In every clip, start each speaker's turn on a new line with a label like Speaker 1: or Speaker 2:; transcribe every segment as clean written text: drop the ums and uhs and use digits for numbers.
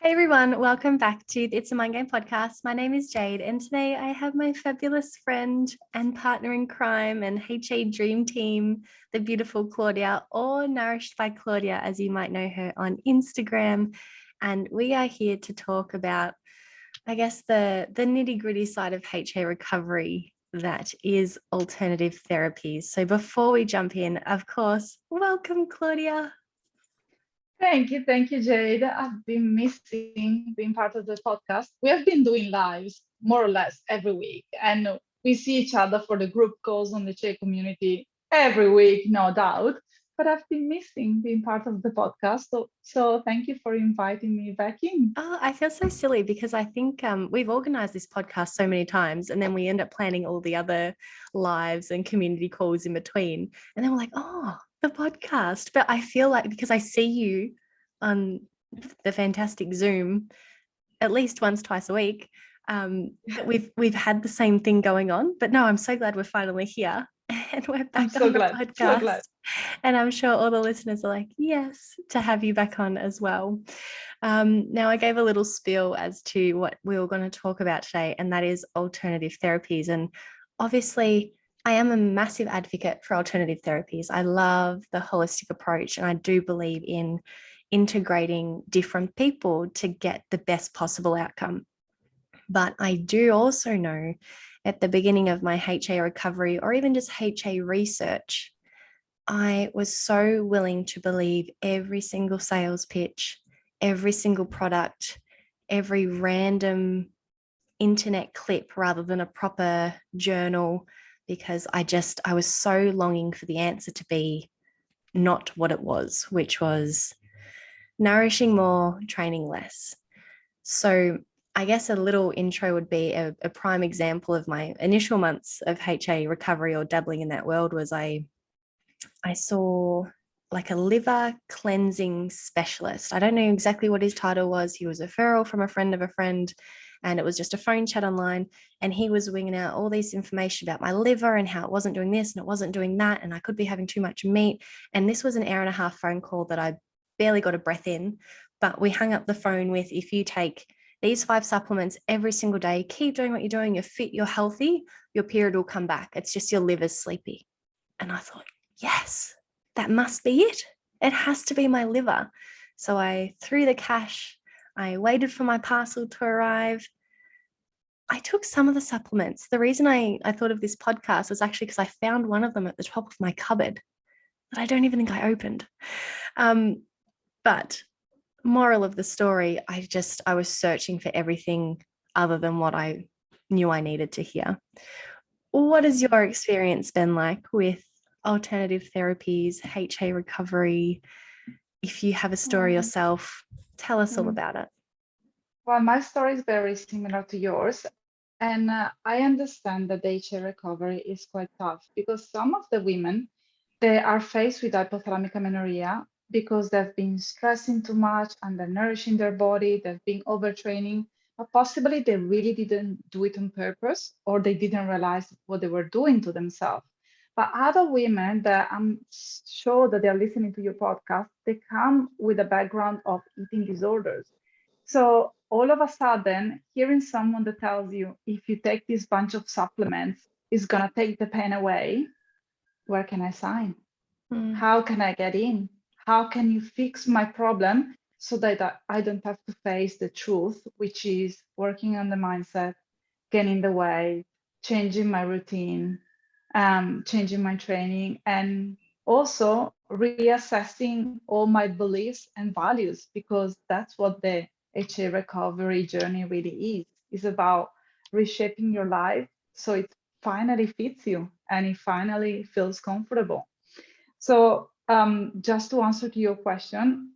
Speaker 1: Hey everyone, welcome back to the It's a Mind Game podcast. My name is Jade, and today I have my fabulous friend and partner in crime and HA dream team, the beautiful Claudia, or Nourished by Claudia, as you might know her on Instagram. And we are here to talk about, I guess, the nitty-gritty side of HA recovery that is alternative therapies. So before we jump in, of course, welcome Claudia.
Speaker 2: Thank you, Jade. I've been missing being part of the podcast. We have been doing lives more or less every week, and we see each other for the group calls on the Che community every week, no doubt. But I've been missing being part of the podcast. So thank you for inviting me back in.
Speaker 1: Oh, I feel so silly because I think we've organized this podcast so many times and then we end up planning all the other lives and community calls in between. And then we're like, oh, the podcast. But I feel like because I see you on the fantastic Zoom at least once, twice a week, that we've had the same thing going on. But no, I'm so glad we're finally here and we're
Speaker 2: I'm
Speaker 1: back
Speaker 2: so
Speaker 1: on the
Speaker 2: glad, so glad.
Speaker 1: podcast. And I'm sure all the listeners are like, yes, to have you back on as well. Now, I gave a little spiel as to what we were going to talk about today, and that is alternative therapies. And obviously, I am a massive advocate for alternative therapies. I love the holistic approach, and I do believe in integrating different people to get the best possible outcome. But I do also know at the beginning of my HA recovery, or even just HA research, I was so willing to believe every single sales pitch, every single product, every random internet clip rather than a proper journal, because I was so longing for the answer to be not what it was, which was nourishing more, training less. So I guess a little intro would be a prime example of my initial months of HA recovery or dabbling in that world was I saw like a liver cleansing specialist. I don't know exactly what his title was. He was a referral from a friend of a friend, and it was just a phone chat online. And he was winging out all this information about my liver and how it wasn't doing this and it wasn't doing that. And I could be having too much meat. And this was an hour and a half phone call that I barely got a breath in. But we hung up the phone with, if you take these 5 supplements every single day, keep doing what you're doing, you're fit, you're healthy, your period will come back. It's just your liver's sleepy. And I thought, yes, that must be it. It has to be my liver. So I threw the cash. I waited for my parcel to arrive. I took some of the supplements. The reason I thought of this podcast was actually because I found one of them at the top of my cupboard that I don't even think I opened. But moral of the story, I was searching for everything other than what I knew I needed to hear. What has your experience been like with alternative therapies, HA recovery? If you have a story yourself, tell us all about it.
Speaker 2: Well, my story is very similar to yours. And I understand that the HA recovery is quite tough because some of the women, they are faced with hypothalamic amenorrhea because they've been stressing too much, undernourishing their body, they've been overtraining, or possibly they really didn't do it on purpose or they didn't realize what they were doing to themselves. But other women that I'm sure that they're listening to your podcast, they come with a background of eating disorders. So all of a sudden, hearing someone that tells you if you take this bunch of supplements, it's gonna take the pain away, where can I sign? How can I get in? How can you fix my problem so that I don't have to face the truth, which is working on the mindset, getting the weight, changing my routine, changing my training, and also reassessing all my beliefs and values, because that's what the HA recovery journey really is. It's about reshaping your life so it finally fits you and it finally feels comfortable. So just to answer to your question,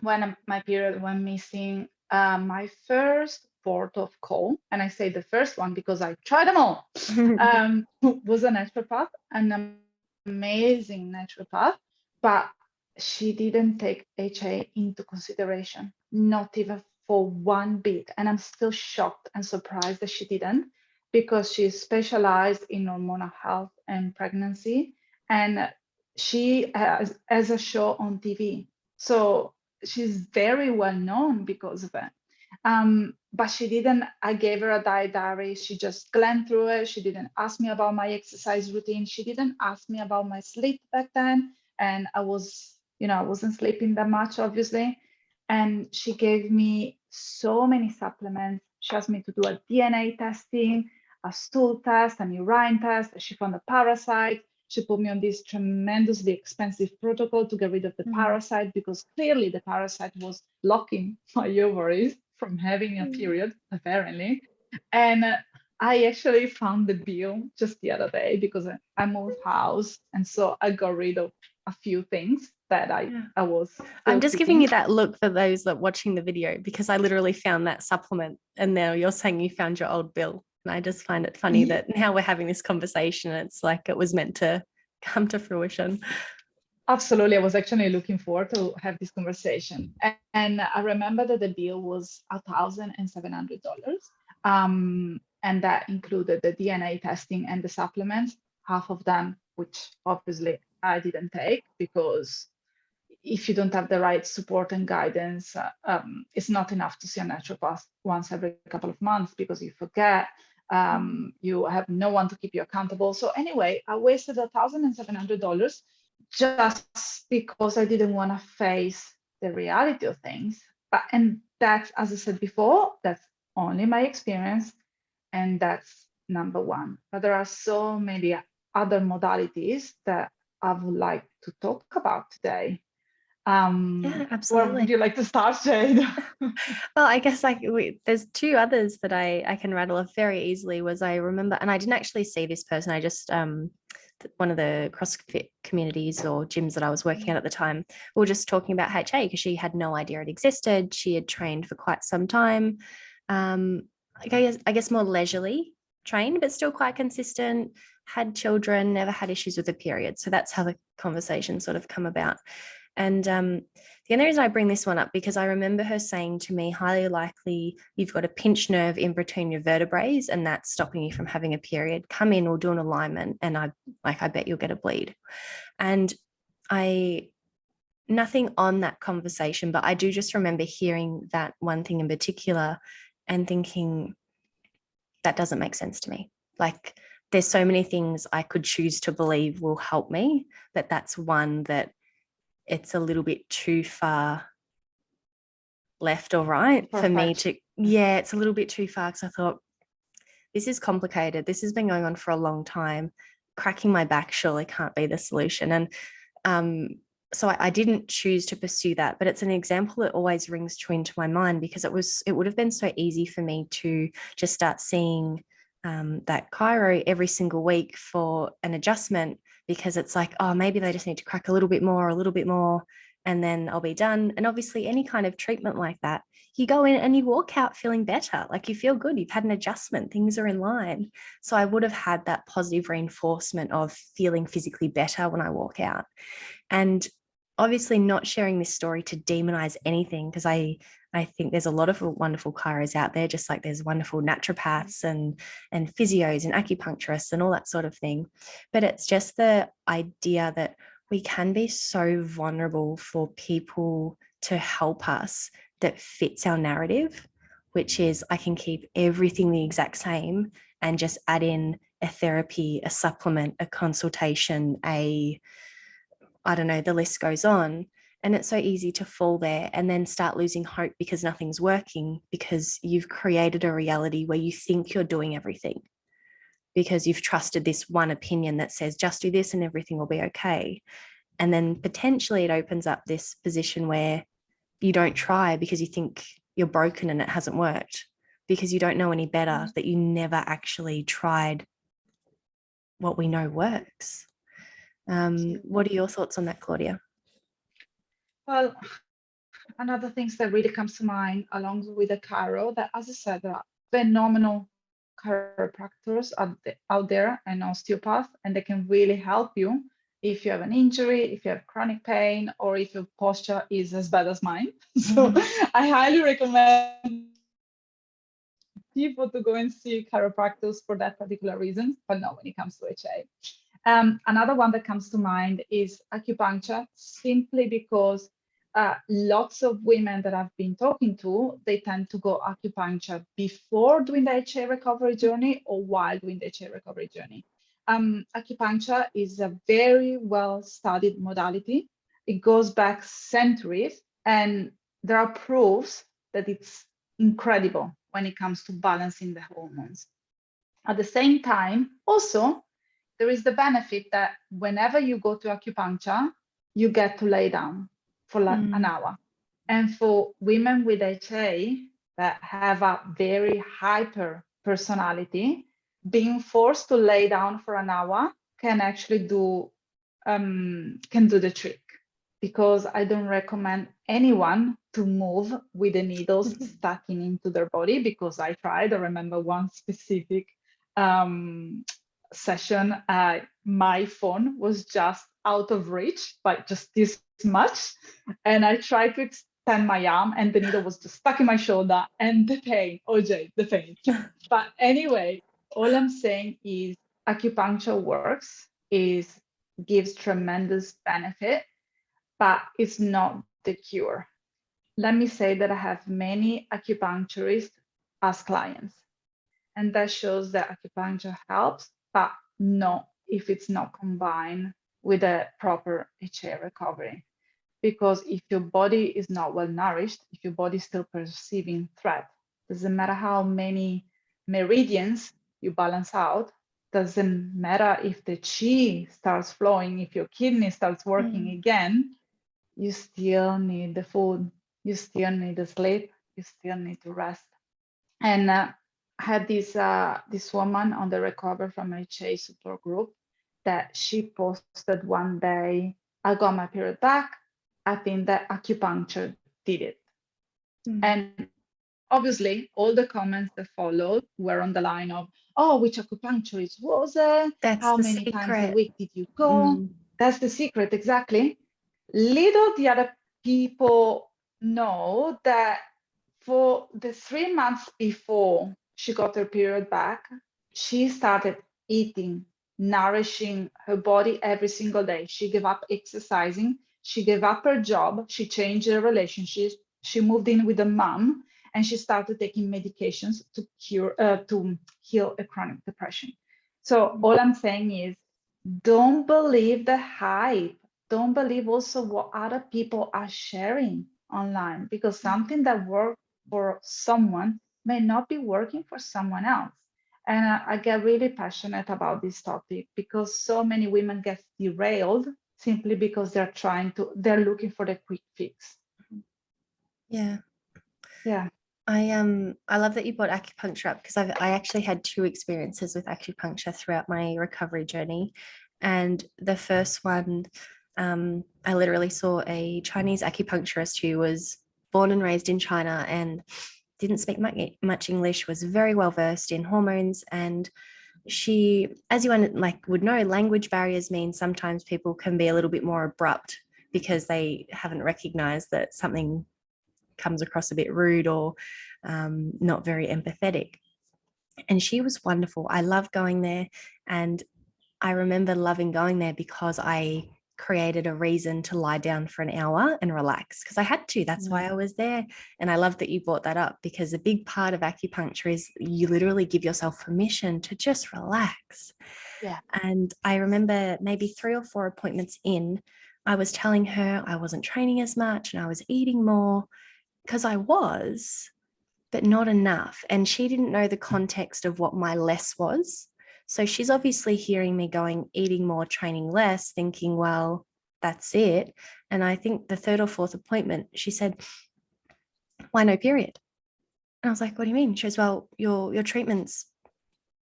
Speaker 2: when my period went missing, my first port of call, and I say the first one because I tried them all, was a naturopath, an amazing naturopath, but she didn't take HA into consideration, not even for one bit. And I'm still shocked and surprised that she didn't, because she's specialized in hormonal health and pregnancy. And she has a show on TV. So she's very well known because of it. But she didn't, I gave her a diary. She just glanced through it. She didn't ask me about my exercise routine. She didn't ask me about my sleep back then. And I was, I wasn't sleeping that much, obviously. And she gave me so many supplements. She asked me to do a DNA testing, a stool test, an urine test. She found a parasite. She put me on this tremendously expensive protocol to get rid of the parasite, because clearly the parasite was blocking my ovaries from having a period, apparently. And I actually found the bill just the other day because I moved house. And so I got rid of a few things that I was still
Speaker 1: I'm just
Speaker 2: keeping.
Speaker 1: giving you that look for those that watching the video, because I literally found that supplement, and now you're saying you found your old bill. And I just find it funny that now we're having this conversation. It's like it was meant to come to fruition.
Speaker 2: Absolutely. I was actually looking forward to have this conversation. And I remember that the bill was $1,700. And that included the DNA testing and the supplements, half of them, which obviously I didn't take, because if you don't have the right support and guidance, it's not enough to see a naturopath once every couple of months, because you forget, you have no one to keep you accountable. So anyway, I wasted $1,700 just because I didn't want to face the reality of things. And that's, as I said before, that's only my experience, and that's number one. But there are so many other modalities that I would like to talk about today.
Speaker 1: Yeah, absolutely.
Speaker 2: Where would you like to start, Jade?
Speaker 1: Well, I guess there's two others that I can rattle off very easily. Was I remember, and I didn't actually see this person. I just one of the CrossFit communities or gyms that I was working at the time, we were just talking about HA because she had no idea it existed. She had trained for quite some time. I guess more leisurely trained, but still quite consistent, had children, never had issues with the period. So that's how the conversation sort of come about. And the only reason I bring this one up, because I remember her saying to me, highly likely you've got a pinched nerve in between your vertebrae and that's stopping you from having a period. Come in, we'll do an alignment, and I bet you'll get a bleed. And nothing on that conversation, but I do just remember hearing that one thing in particular and thinking, that doesn't make sense to me. Like, there's so many things I could choose to believe will help me, but that's one that it's a little bit too far left or right for me to, it's a little bit too far, because I thought, this is complicated. This has been going on for a long time. Cracking my back surely can't be the solution. And so I didn't choose to pursue that, but it's an example that always rings true into my mind, because it would have been so easy for me to just start seeing that chiro every single week for an adjustment, because it's like, oh, maybe they just need to crack a little bit more, and then I'll be done. And obviously any kind of treatment like that, you go in and you walk out feeling better, like you feel good, you've had an adjustment, things are in line. So I would have had that positive reinforcement of feeling physically better when I walk out. And obviously not sharing this story to demonize anything, because I think there's a lot of wonderful chiros out there, just like there's wonderful naturopaths and physios and acupuncturists and all that sort of thing. But it's just the idea that we can be so vulnerable for people to help us that fits our narrative, which is I can keep everything the exact same and just add in a therapy, a supplement, a consultation, I don't know, the list goes on. And it's so easy to fall there and then start losing hope because nothing's working, because you've created a reality where you think you're doing everything, because you've trusted this one opinion that says just do this and everything will be okay. And then potentially it opens up this position where you don't try because you think you're broken and it hasn't worked, because you don't know any better, that you never actually tried what we know works. What are your thoughts on that, Claudia?
Speaker 2: Well, another thing that really comes to mind, along with the chiro, that, as I said, there are phenomenal chiropractors out there and osteopaths, and they can really help you if you have an injury, if you have chronic pain, or if your posture is as bad as mine. So I highly recommend people to go and see chiropractors for that particular reason, but not when it comes to HA. Another one that comes to mind is acupuncture, simply because lots of women that I've been talking to, they tend to go acupuncture before doing the HA recovery journey or while doing the HA recovery journey. Acupuncture is a very well studied modality. It goes back centuries, and there are proofs that it's incredible when it comes to balancing the hormones. At the same time, also, there is the benefit that whenever you go to acupuncture, you get to lay down for like an hour. And for women with HA that have a very hyper personality, being forced to lay down for an hour can actually do the trick, because I don't recommend anyone to move with the needles stuck into their body, because I tried. I remember one specific session, my phone was just out of reach by just this much, and I tried to extend my arm and the needle was just stuck in my shoulder, and the pain, OJ, the pain. But anyway, all I'm saying is acupuncture works, gives tremendous benefit, but it's not the cure. Let me say that I have many acupuncturists as clients, and that shows that acupuncture helps, but not if it's not combined with a proper HA recovery. Because if your body is not well nourished, if your body is still perceiving threat, doesn't matter how many meridians you balance out, doesn't matter if the chi starts flowing, if your kidney starts working again, you still need the food, you still need the sleep, you still need to rest. And I had this woman on the Recover from HA support group that she posted one day, I got my period back. I think that acupuncture did it. And obviously, all the comments that followed were on the line of, oh, which acupuncturist was it?
Speaker 1: That's
Speaker 2: How
Speaker 1: the
Speaker 2: many times a
Speaker 1: secret.
Speaker 2: week did you go? That's the secret, exactly. Little the other people know that for the 3 months before she got her period back, she started eating, nourishing her body every single day. She gave up exercising. She gave up her job. She changed her relationship. She moved in with a mom, and she started taking medications to heal a chronic depression. So all I'm saying is, don't believe the hype. Don't believe also what other people are sharing online, because something that works for someone may not be working for someone else. And I get really passionate about this topic because so many women get derailed simply because they're looking for the quick fix.
Speaker 1: Yeah.
Speaker 2: Yeah.
Speaker 1: I love that you brought acupuncture up, because I actually had 2 experiences with acupuncture throughout my recovery journey. And the first one, I literally saw a Chinese acupuncturist who was born and raised in China and didn't speak much English, was very well versed in hormones. And she, as you would know, language barriers mean sometimes people can be a little bit more abrupt because they haven't recognized that something comes across a bit rude or not very empathetic. And she was wonderful. I loved going there. And I remember loving going there because I created a reason to lie down for an hour and relax, because I had to. That's why I was there. And I love that you brought that up, because a big part of acupuncture is you literally give yourself permission to just relax.
Speaker 2: Yeah.
Speaker 1: And I remember maybe 3 or 4 appointments in, I was telling her I wasn't training as much and I was eating more, because I was, but not enough. And she didn't know the context of what my less was. So she's obviously hearing me going, eating more, training less, thinking, well, that's it. And I think the 3rd or 4th appointment, she said, why no period? And I was like, what do you mean? She goes, well, your treatment's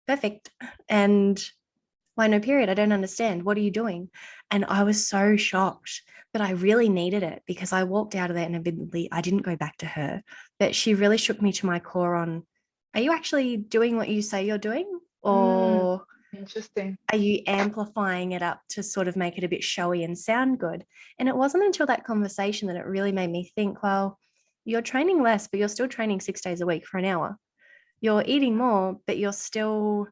Speaker 1: perfect. And why no period? I don't understand. What are you doing? And I was so shocked, but I really needed it, because I walked out of there and admittedly, I didn't go back to her, but she really shook me to my core on, are you actually doing what you say you're doing? Or
Speaker 2: interesting.
Speaker 1: are you amplifying it up to sort of make it a bit showy and sound good? And it wasn't until that conversation that it really made me think, well, you're training less, but you're still training 6 days a week for an hour. You're eating more, but you're still,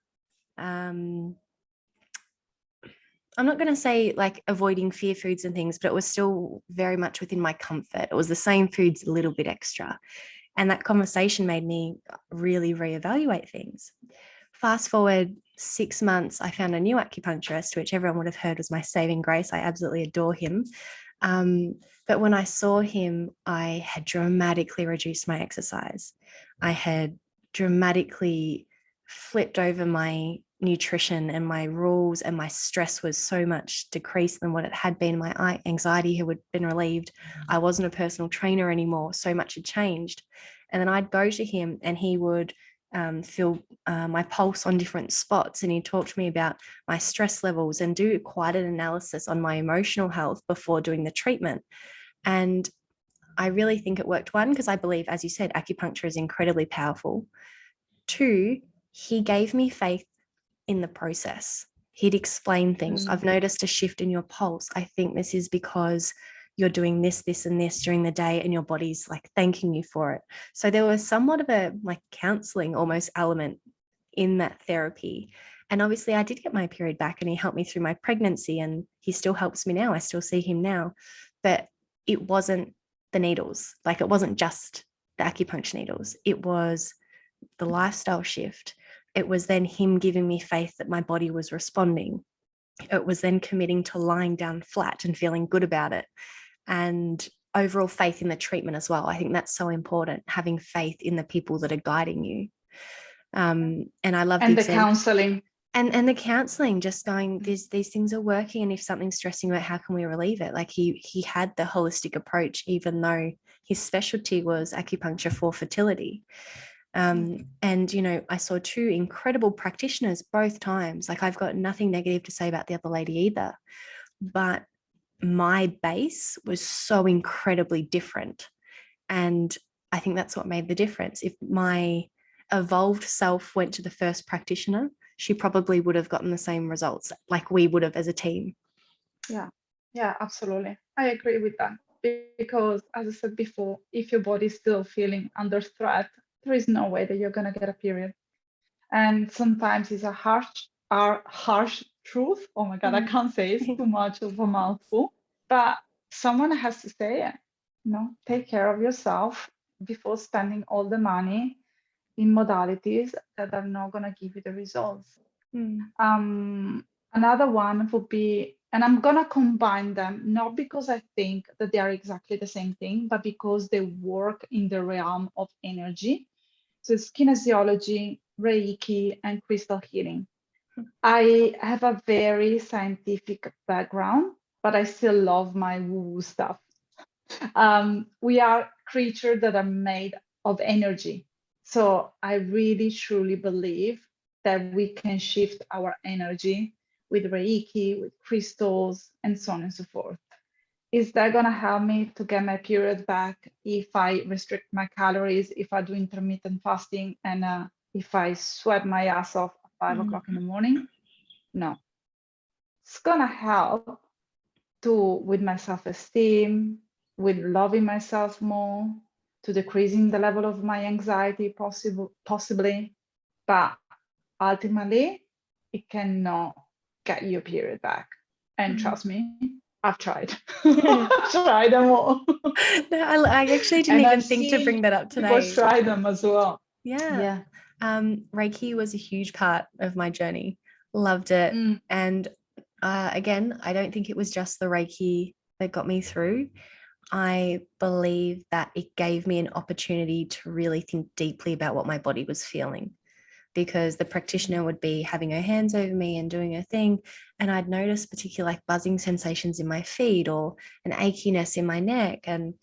Speaker 1: I'm not going to say like avoiding fear foods and things, but it was still very much within my comfort. It was the same foods, a little bit extra. And that conversation made me really reevaluate things. Fast forward 6 months, I found a new acupuncturist, which everyone would have heard was my saving grace. I absolutely adore him. But when I saw him, I had dramatically reduced my exercise. I had dramatically flipped over my nutrition and my rules, and my stress was so much decreased than what it had been. My anxiety had been relieved. I wasn't a personal trainer anymore. So much had changed. And then I'd go to him and he would feel my pulse on different spots, and he'd talk to me about my stress levels and do quite an analysis on my emotional health before doing the treatment. And I really think it worked. One, because I believe, as you said, acupuncture is incredibly powerful. Two, he gave me faith in the process. He'd explain things. I've noticed a shift in your pulse. I think this is because you're doing this, this, and this during the day, and your body's like thanking you for it. So there was somewhat of a like counseling almost element in that therapy. And obviously I did get my period back, and he helped me through my pregnancy, and he still helps me now. I still see him now. But it wasn't the needles. Like, it wasn't just the acupuncture needles. It was the lifestyle shift. It was then him giving me faith that my body was responding. It was then committing to lying down flat and feeling good about it. And overall faith in the treatment as well. I think that's so important, having faith in the people that are guiding you. And I love
Speaker 2: the counseling.
Speaker 1: And the counseling, just going, these things are working, and if something's stressing you out, how can we relieve it? Like, he had the holistic approach, even though his specialty was acupuncture for fertility. And, you know, I saw two incredible practitioners both times. Like, I've got nothing negative to say about the other lady either, but my base was so incredibly different. And I think that's what made the difference. If my evolved self went to the first practitioner, she probably would have gotten the same results like we would have as a team.
Speaker 2: Yeah, absolutely. I agree with that. Because, as I said before, if your body's still feeling under threat, there is no way that you're going to get a period. And sometimes it's a harsh truth. Oh my God, I can't say it's too much of a mouthful, but someone has to say it. You know, take care of yourself before spending all the money in modalities that are not going to give you the results. Another one would be, and I'm going to combine them, not because I think that they are exactly the same thing, but because they work in the realm of energy. So it's kinesiology, Reiki, and crystal healing. I have a very scientific background, but I still love my woo-woo stuff. We are creatures that are made of energy. So I really, truly believe that we can shift our energy with Reiki, with crystals, and so on and so forth. Is that going to help me to get my period back if I restrict my calories, if I do intermittent fasting, and if I sweat my ass off at 5 o'clock in the morning? No. It's going to help with my self-esteem, with loving myself more, to decreasing the level of my anxiety possibly, but ultimately it cannot get your period back. And trust me, I've tried. I've tried them all.
Speaker 1: No, I actually didn't even think to bring that up today.
Speaker 2: People try them as well.
Speaker 1: Yeah. Reiki was a huge part of my journey. Loved it. And again, I don't think it was just the Reiki that got me through. I believe that it gave me an opportunity to really think deeply about what my body was feeling, because the practitioner would be having her hands over me and doing her thing, and I'd notice particular like buzzing sensations in my feet or an achiness in my neck, and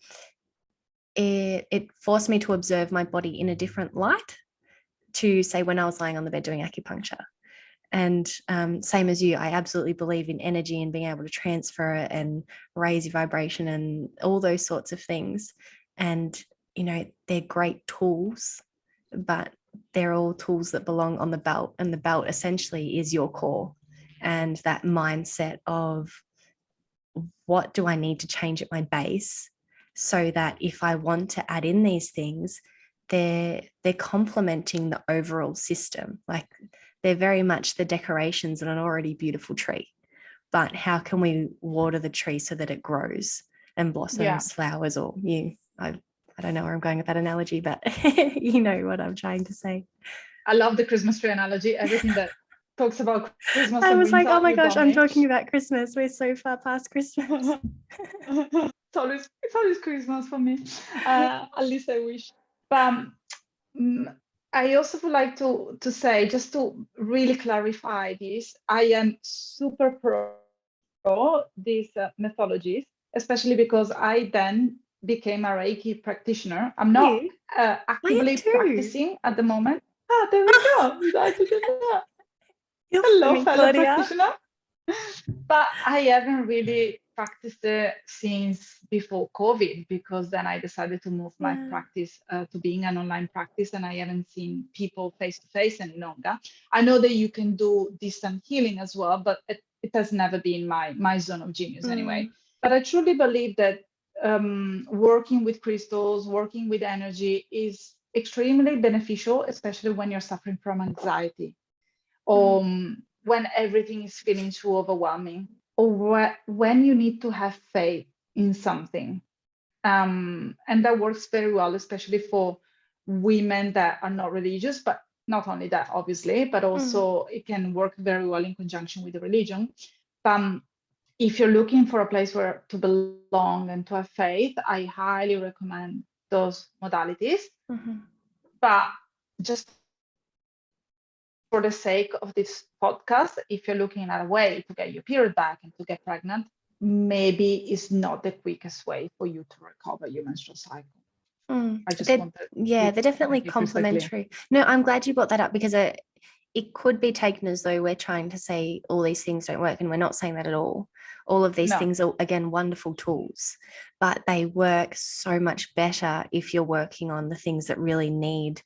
Speaker 1: it forced me to observe my body in a different light to, say, when I was lying on the bed doing acupuncture. And same as you, I absolutely believe in energy and being able to transfer it and raise your vibration and all those sorts of things. And, you know, they're great tools, but they're all tools that belong on the belt. And the belt essentially is your core and that mindset of what do I need to change at my base so that if I want to add in these things, they're complementing the overall system. Like, they're very much the decorations in an already beautiful tree. but how can we water the tree so that it grows and
Speaker 2: Yeah.
Speaker 1: blossoms, flowers, or I don't know where I'm going with that analogy, but you know what I'm trying to say.
Speaker 2: I love the Christmas tree analogy. Everything that talks about Christmas
Speaker 1: I
Speaker 2: and
Speaker 1: was like,
Speaker 2: winter,
Speaker 1: oh my
Speaker 2: you
Speaker 1: gosh,
Speaker 2: got
Speaker 1: I'm
Speaker 2: me.
Speaker 1: talking about Christmas. We're so far past Christmas.
Speaker 2: It's always Christmas for me. At least I wish. But I also would like to say, just to really clarify this, I am super pro these methodologies, especially because I then became a Reiki practitioner. I'm not
Speaker 1: You? I am
Speaker 2: actively
Speaker 1: too.
Speaker 2: practicing at the moment. Ah, there we go. I didn't know.
Speaker 1: You're
Speaker 2: Hello,
Speaker 1: funny,
Speaker 2: fellow
Speaker 1: Claudia.
Speaker 2: practitioner. But I haven't really practiced it since before COVID, because then I decided to move my
Speaker 1: Yeah.
Speaker 2: practice to being an online practice, and I haven't seen people face to face any longer. I know that you can do distant healing as well, but it has never been my zone of genius anyway. But I truly believe that working with crystals, working with energy is extremely beneficial, especially when you're suffering from anxiety, or when everything is feeling too overwhelming, or when you need to have faith in something. And that works very well, especially for women that are not religious, but not only that, obviously, but also it can work very well in conjunction with the religion. If you're looking for a place where to belong and to have faith, I highly recommend those modalities. But just for the sake of this podcast, if you're looking at a way to get your period back and to get pregnant, maybe it's not the quickest way for you to recover your menstrual cycle. I just wanted
Speaker 1: they're definitely complementary. No, I'm glad you brought that up, because it could be taken as though we're trying to say all these things don't work, and we're not saying that at all. All of these things are, again, wonderful tools, but they work so much better if you're working on the things that really need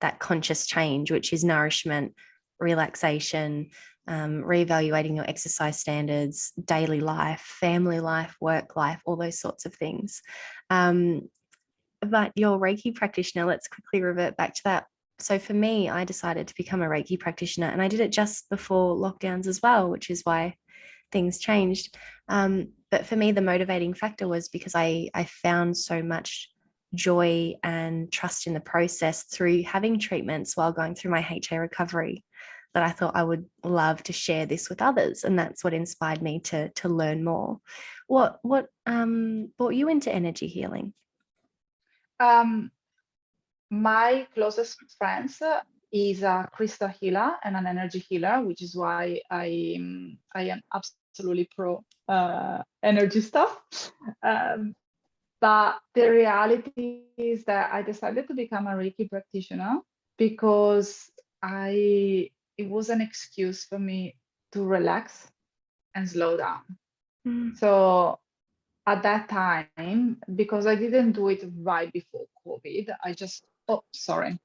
Speaker 1: that conscious change, which is nourishment, relaxation, reevaluating your exercise standards, daily life, family life, work life, all those sorts of things. But your Reiki practitioner, let's quickly revert back to that. So for me, I decided to become a Reiki practitioner, and I did it just before lockdowns as well, which is why things changed. But for me, the motivating factor was because I found so much joy and trust in the process through having treatments while going through my HA recovery, that I thought I would love to share this with others. And that's what inspired me to learn more. What brought you into energy healing?
Speaker 2: My closest friends is a crystal healer and an energy healer, which is why I am absolutely pro energy stuff. But the reality is that I decided to become a Reiki practitioner because it was an excuse for me to relax and slow down. So at that time, because I didn't do it right before COVID, I just, oh, sorry.